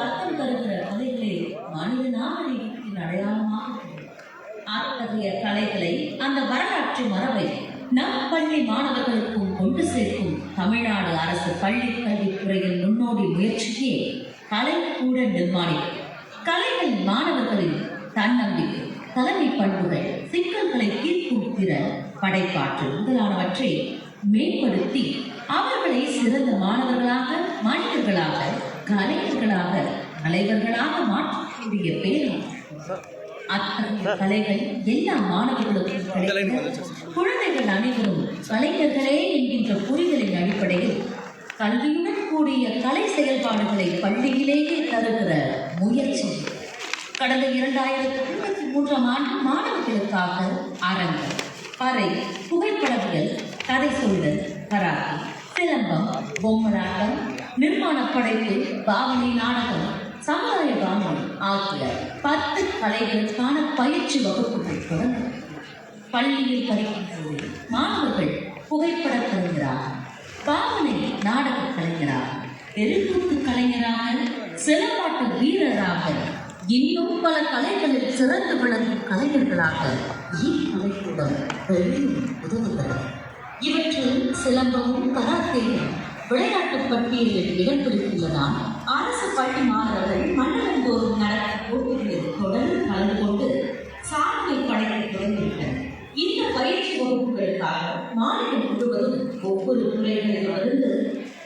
அர்த்தம் தருகிற கலைகளே மனித நாகரிகத்தின் அடையாளமாக அத்தகைய கலைகளை, அந்த வரலாற்று மரபை நம் பள்ளி மாணவர்களுக்கும் கொண்டு சேர்க்கும் தமிழ்நாடு அரசு பள்ளி கல்வித்துறையின் முன்னோடி முயற்சியே கலைக்கூட நிர்மாணிப்பு. கலைகள் மாணவர்களின் தன்னம்பிக்கை, தலைமை பண்புகள், சிக்கல்களை தீர்க்கும் திறன், படைப்பாற்றல் முதலானவற்றை மேம்படுத்தி அவர்களை சிறந்த மாணவர்களாக, மனிதர்களாக, கலைஞர்களாக, தலைவர்களாக மாற்றக்கூடிய பேரும் அத்தகைய கலைகள் எல்லா மாணவர்களுக்கும் குழந்தைகள் அனைவரும் கலைஞர்களே என்கின்ற புரிதலின் அடிப்படையில் கல்வியுடன் கூடிய கலை செயல்பாடுகளை பள்ளியிலேயே தருகிற முயற்சி கடந்த 2023ஆம் ஆண்டு மாணவர்களுக்காக அரங்கு, பறை, புகைப்படவியல், கதை சொல்தல், கராத்தே, சிலம்பம், பொம்மலாட்டம், நிர்மாண படைப்பு, பாவனை நாடகம், சமுதாய வானொலி ஆகிய 10 கலைகளுக்கான பயிற்சி வகுப்புகள் தொடங்க பள்ளியில் படிக்கும் போது மாணவர்கள் புகைப்பட கலைஞராக, பாவனை நாடக கலைஞராக, தெருக்கூத்து கலைஞராக, சிலம்பாட்டு வீரராக, இன்னும் பல கலைகளில் சிறந்து விளங்கும் கலைஞர்களாக இக்கலைக்கூடம் பெரும் உதவுகிறது. இவற்றில் சிலம்பமும் கராத்தேயும் விளையாட்டு பட்டியலில் இடம் பிடித்துள்ளதால் அரசு பள்ளி மாணவர்கள் மண்டலந்தோறும் நடக்கும் போட்டிகளில் தொடர்ந்து கலந்து கொண்டு சாதனை படைக்க தொடங்கிவிட்டனர். இந்த பயிற்சி வகுப்புகளுக்காக மாநிலம் முழுவதும் ஒவ்வொரு துறைகளிலிருந்து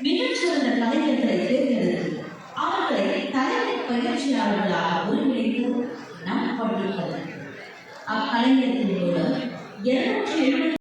மிகச்சிறந்த கலைஞர்களை தேர்ந்தெடுத்து அவர்களை தலைமை பயிற்சியாளர்களாக ஒருங்கிணைத்து நம் பள்ளிகள் அக்கலைஞர்கள்